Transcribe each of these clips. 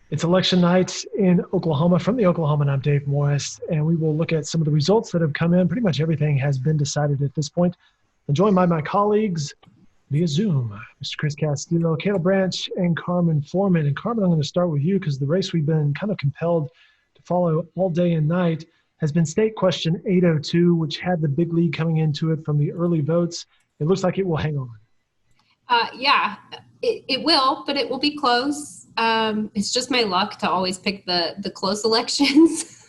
It's election night in Oklahoma. From the Oklahoman, I'm Dave Morris, and we will look at some of the results that have come in. Pretty much everything has been decided at this point. I'm joined by my colleagues via Zoom, Mr. Chris Castillo, Caleb Branch, and Carmen Foreman. And Carmen, I'm going to start with you because the race we've been kind of compelled to follow all day and night has been State Question 802, which had the big lead coming into it from the early votes. It looks like it will hang on. It will, but it will be close. It's just my luck to always pick the close elections.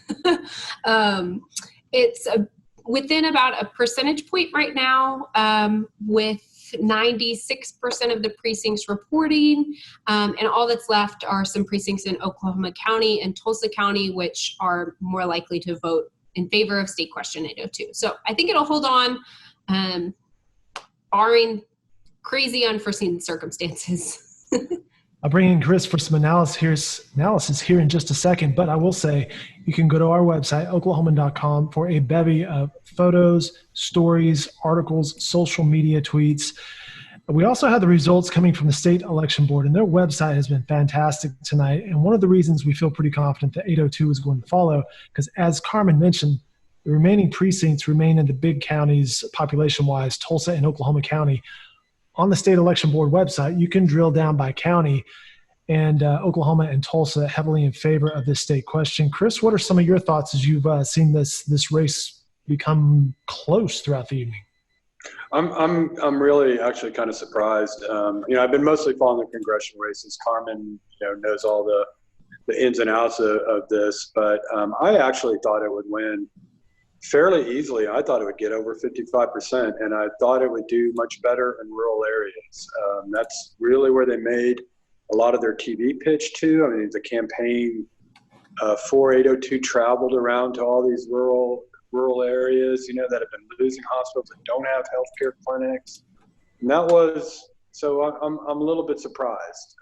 It's within about a percentage point right now, with 96% of the precincts reporting, and all that's left are some precincts in Oklahoma County and Tulsa County, which are more likely to vote in favor of State Question 802. So I think it'll hold on, barring crazy unforeseen circumstances. I'll bring in Chris for some analysis here in just a second, but I will say you can go to our website, oklahoman.com, for a bevy of photos, stories, articles, social media tweets. We also have the results coming from the State Election Board, and their website has been fantastic tonight. And one of the reasons we feel pretty confident that 802 is going to follow, because as Carmen mentioned, the remaining precincts remain in the big counties population-wise, Tulsa and Oklahoma County. On the State Election Board website, you can drill down by county, and Oklahoma and Tulsa heavily in favor of this state question. Chris, what are some of your thoughts as you've seen this race become close throughout the evening? I'm really actually kind of surprised. I've been mostly following the congressional races. Carmen, knows all the ins and outs of this, but I actually thought it would win fairly easily. I thought it would get over 55%, and I thought it would do much better in rural areas. That's really where they made a lot of their TV pitch to. I mean, the campaign for 802 traveled around to all these rural areas, that have been losing hospitals that don't have healthcare clinics. And that was, so I'm a little bit surprised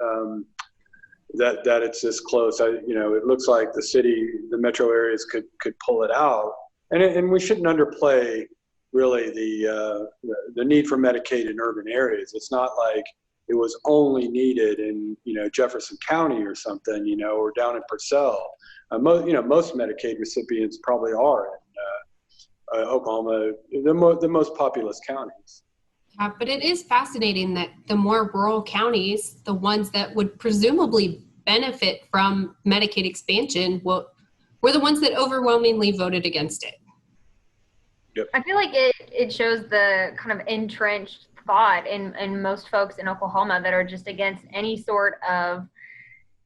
that it's this close. It looks like the metro areas could pull it out. And we shouldn't underplay really the need for Medicaid in urban areas. It's not like it was only needed in Jefferson County or something, or down in Purcell. Most Medicaid recipients probably are in Oklahoma, the most populous counties. Yeah, but it is fascinating that the more rural counties, the ones that would presumably benefit from Medicaid expansion, were the ones that overwhelmingly voted against it. Yep. I feel like it shows the kind of entrenched thought in most folks in Oklahoma that are just against any sort of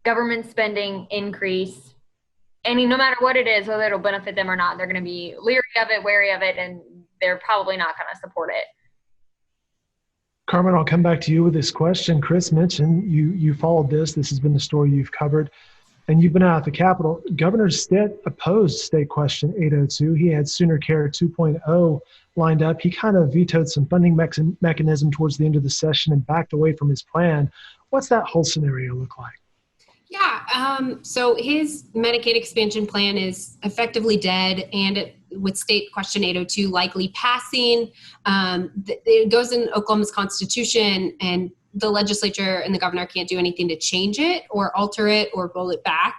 government spending increase. No matter what it is, whether it'll benefit them or not, they're going to be leery of it, wary of it, and they're probably not going to support it. Carmen, I'll come back to you with this question. Chris mentioned you followed this. This has been the story you've covered. And you've been out at the Capitol. Governor Stitt opposed State Question 802. He had Sooner Care 2.0 lined up. He kind of vetoed some funding mechanism towards the end of the session and backed away from his plan. What's that whole scenario look like? Yeah, so his Medicaid expansion plan is effectively dead, and with State Question 802 likely passing, it goes in Oklahoma's constitution, and the legislature and the governor can't do anything to change it or alter it or roll it back.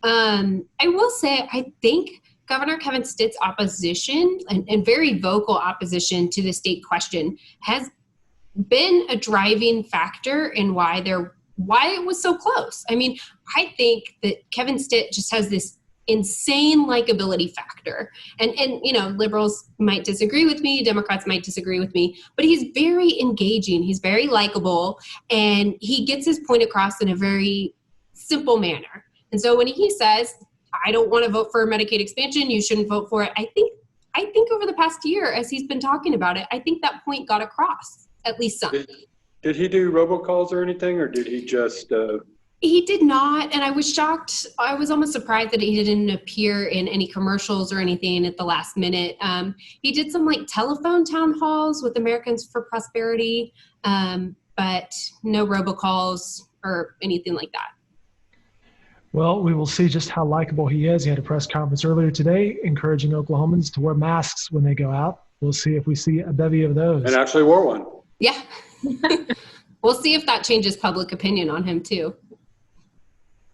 I will say, I think Governor Kevin Stitt's opposition and very vocal opposition to the state question has been a driving factor in why it was so close. I mean, I think that Kevin Stitt just has this insane likability factor. And liberals might disagree with me, Democrats might disagree with me, but he's very engaging, he's very likable, and he gets his point across in a very simple manner. And so when he says, I don't want to vote for Medicaid expansion, you shouldn't vote for it, I think over the past year, as he's been talking about it, I think that point got across, at least some. Did he do robocalls or anything, or did he just... He did not, and I was shocked. I was almost surprised that he didn't appear in any commercials or anything at the last minute. He did some telephone town halls with Americans for Prosperity, but no robocalls or anything like that. Well, we will see just how likable he is. He had a press conference earlier today encouraging Oklahomans to wear masks when they go out. We'll see if we see a bevy of those. And actually wore one. Yeah. We'll see if that changes public opinion on him, too.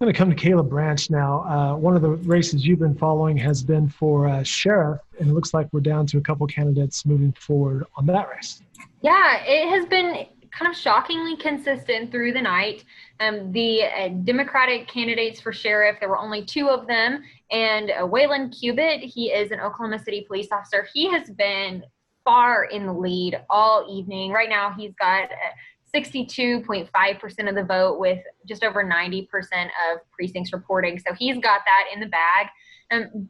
I'm going to come to Caleb Branch now. One of the races you've been following has been for sheriff, and it looks like we're down to a couple candidates moving forward on that race. Yeah, it has been kind of shockingly consistent through the night. The Democratic candidates for sheriff, there were only 2 of them, and Waylon Cubitt, he is an Oklahoma City police officer. He has been far in the lead all evening. Right now, he's got 62.5% of the vote with just over 90% of precincts reporting. So he's got that in the bag.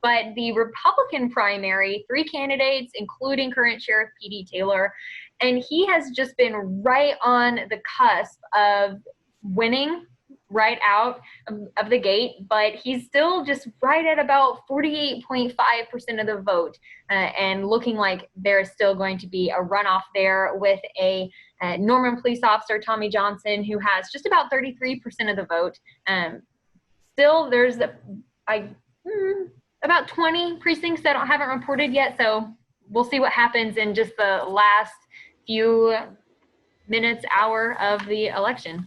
But the Republican primary, 3 candidates, including current Sheriff P.D. Taylor, and he has just been right on the cusp of winning right out of the gate, but he's still just right at about 48.5% of the vote, and looking like there's still going to be a runoff there with a Norman police officer, Tommy Johnson, who has just about 33% of the vote. Still, there's about 20 precincts that haven't reported yet, so we'll see what happens in just the last few minutes, hour of the election.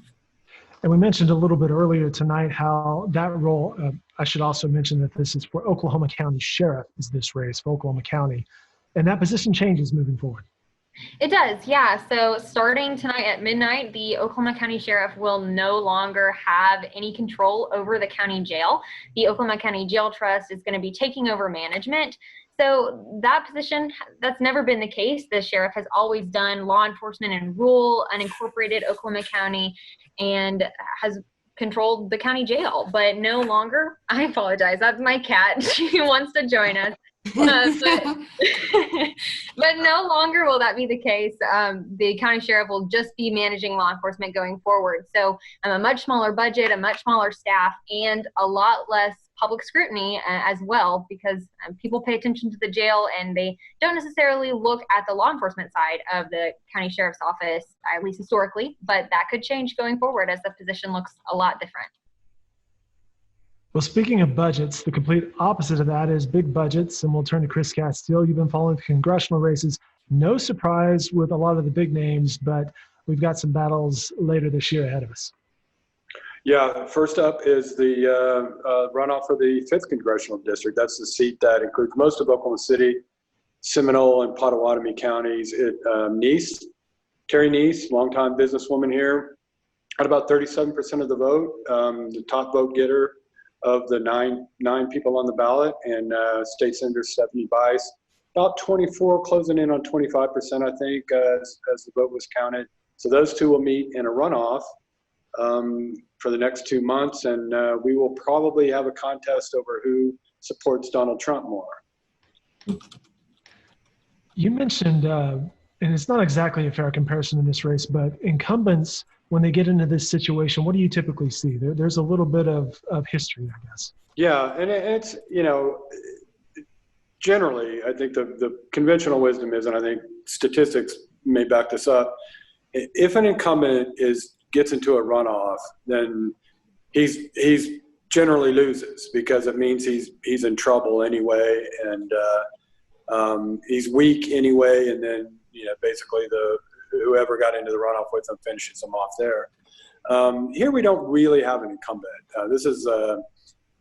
And we mentioned a little bit earlier tonight how that role, I should also mention that this is for Oklahoma County Sheriff, is this race for Oklahoma County. And that position changes moving forward. It does, yeah. So starting tonight at midnight, the Oklahoma County Sheriff will no longer have any control over the county jail. The Oklahoma County Jail Trust is going to be taking over management. So that position, that's never been the case. The sheriff has always done law enforcement in rural, unincorporated Oklahoma County and has controlled the county jail, but no longer. I apologize. That's my cat. She wants to join us. But no longer will that be the case. The county sheriff will just be managing law enforcement going forward. So a much smaller budget, a much smaller staff, and a lot less public scrutiny as well, because people pay attention to the jail and they don't necessarily look at the law enforcement side of the county sheriff's office, at least historically, but that could change going forward as the position looks a lot different. Well, speaking of budgets, the complete opposite of that is big budgets, and we'll turn to Chris Castile. You've been following the congressional races. No surprise with a lot of the big names, but we've got some battles later this year ahead of us. Yeah, first up is the runoff for the 5th Congressional District. That's the seat that includes most of Oklahoma City, Seminole, and Pottawatomie counties. Terry Neese, longtime businesswoman here, had about 37% of the vote, the top vote getter of the nine people on the ballot, and State Senator Stephanie Bice, about 24, closing in on 25%, I think, as the vote was counted. So those 2 will meet in a runoff for the next 2 months, and we will probably have a contest over who supports Donald Trump more. You mentioned, and it's not exactly a fair comparison in this race, but incumbents, when they get into this situation, what do you typically see? There's a little bit of history, I guess. Yeah, and it's, generally, I think the conventional wisdom is, and I think statistics may back this up, if an incumbent gets into a runoff, then he's generally loses, because it means he's in trouble anyway, and he's weak anyway, and then basically whoever got into the runoff with him finishes him off there. Here we don't really have an incumbent. This is the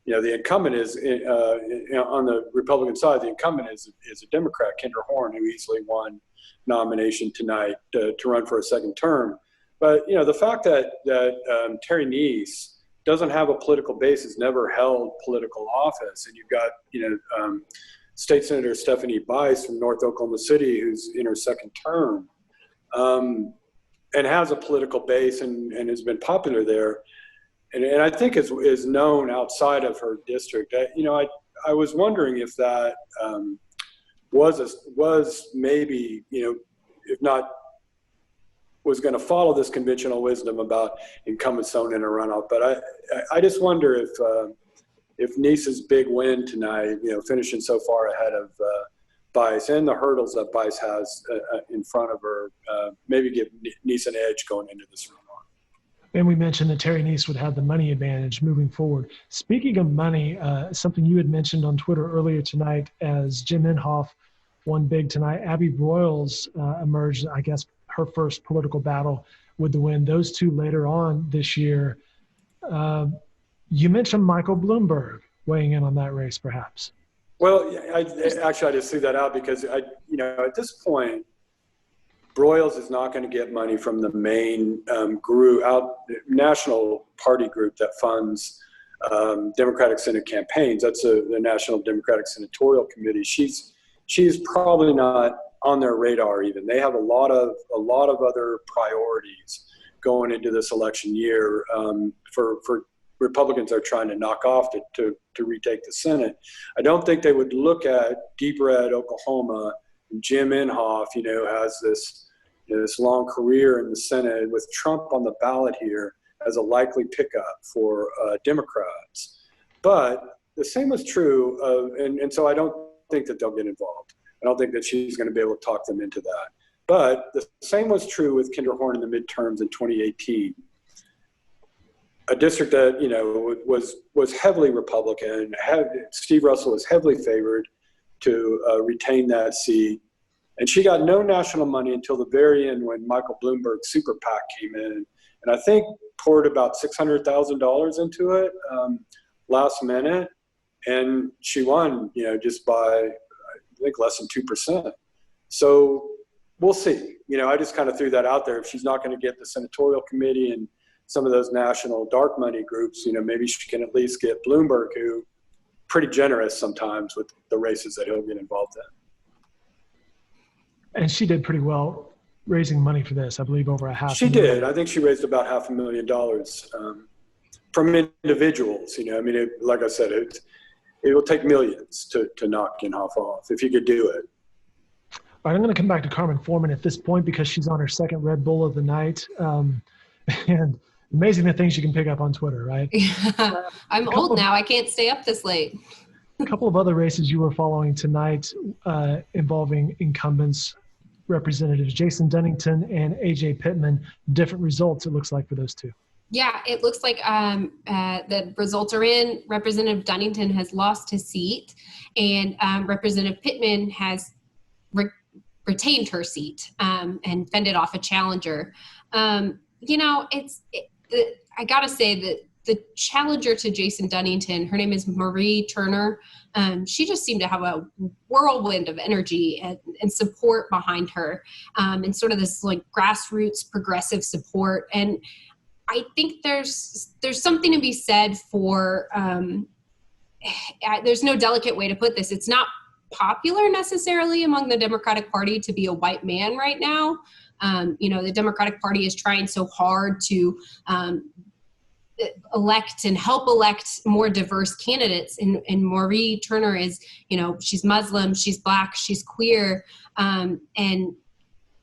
incumbent is on the Republican side. The incumbent is a Democrat, Kendra Horn, who easily won nomination tonight to run for a second term. But the fact that Terry Neese doesn't have a political base, has never held political office, and you've got State Senator Stephanie Bice from North Oklahoma City, who's in her second term, and has a political base and has been popular there, and I think is known outside of her district. I was wondering if that was maybe, if not, was going to follow this conventional wisdom about incumbents thrown in a runoff. But I just wonder if Neese's big win tonight, finishing so far ahead of Bice and the hurdles that Bice has in front of her, maybe give Neese an edge going into this runoff. And we mentioned that Terry Neese would have the money advantage moving forward. Speaking of money, something you had mentioned on Twitter earlier tonight, as Jim Inhofe won big tonight, Abby Broyles emerged, I guess, her first political battle with the win. Those 2 later on this year. You mentioned Michael Bloomberg weighing in on that race, perhaps. Well, I just threw that out because at this point, Broyles is not going to get money from the main national party group that funds Democratic Senate campaigns. That's the National Democratic Senatorial Committee. She's probably not on their radar even. They have a lot of other priorities going into this election year for Republicans are trying to knock off to retake the Senate. I don't think they would look at Deep Red Oklahoma. Jim Inhofe, has this long career in the Senate with Trump on the ballot here as a likely pickup for Democrats. But the same was true and so I don't think that they'll get involved. I don't think that she's going to be able to talk them into that. But the same was true with Kendra Horn in the midterms in 2018. A district that, was heavily Republican. Steve Russell was heavily favored to retain that seat. And she got no national money until the very end when Michael Bloomberg's super PAC came in. And I think poured about $600,000 into it last minute. And she won, just by, I think, less than 2%. So we'll see. I just kind of threw that out there. If she's not going to get the senatorial committee and some of those national dark money groups, maybe she can at least get Bloomberg, who pretty generous sometimes with the races that he'll get involved in. And she did pretty well raising money for this, I believe over $500,000. She did. I think she raised about $500,000 from individuals. Like I said, it will take millions to knock Inhofe off if you could do it. All right, I'm going to come back to Carmen Foreman at this point because she's on her second Red Bull of the night. And amazing the things you can pick up on Twitter, right? I'm old now. I can't stay up this late. A couple of other races you were following tonight involving incumbents, Representatives Jason Dunnington and A.J. Pittman. Different results, it looks like, for those two. Yeah, it looks like the results are in. Representative Dunnington has lost his seat, and Representative Pittman has retained her seat and fended off a challenger. I got to say that the challenger to Jason Dunnington, her name is Marie Turner. She just seemed to have a whirlwind of energy and support behind her, and sort of this like grassroots progressive support. And I think there's something to be said for, there's no delicate way to put this. It's not popular necessarily among the Democratic Party to be a white man right now. The Democratic Party is trying so hard to elect and help elect more diverse candidates. And Marie Turner is, she's Muslim, she's Black, she's queer.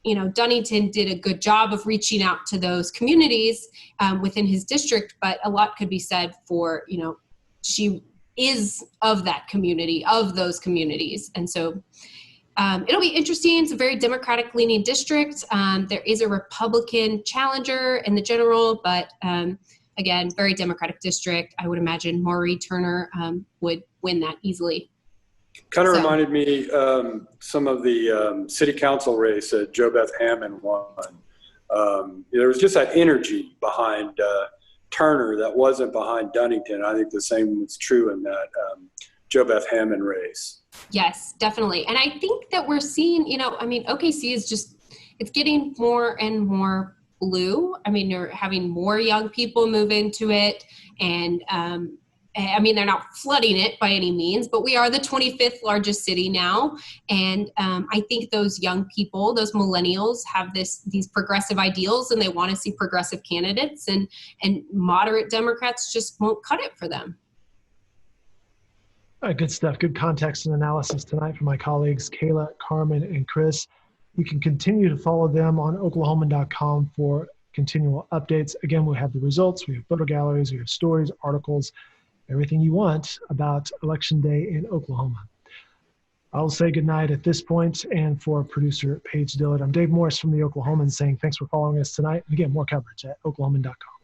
Dunnington did a good job of reaching out to those communities within his district, but a lot could be said for, she is of that community, of those communities. And so it'll be interesting. It's a very Democratic leaning district. There is a Republican challenger in the general, but again, very Democratic district. I would imagine Marie Turner would win that easily. Kind of reminded me some of the city council race that Jo Beth Hammond won. There was just that energy behind Turner that wasn't behind Dunnington. I think the same is true in that Jo Beth Hammond race. Yes, definitely. And I think that we're seeing, OKC is it's getting more and more blue. You're having more young people move into it. And they're not flooding it by any means, but we are the 25th largest city now. And I think those young people, those millennials, have these progressive ideals, and they want to see progressive candidates, and moderate Democrats just won't cut it for them. All right, good stuff. Good context and analysis tonight from my colleagues, Kayla, Carmen, and Chris. You can continue to follow them on Oklahoman.com for continual updates. Again, we have the results, we have photo galleries, we have stories, articles, everything you want about Election Day in Oklahoma. I'll say goodnight at this point, and for producer Paige Dillard, I'm Dave Morris from the Oklahomans saying thanks for following us tonight. And again, more coverage at Oklahoman.com.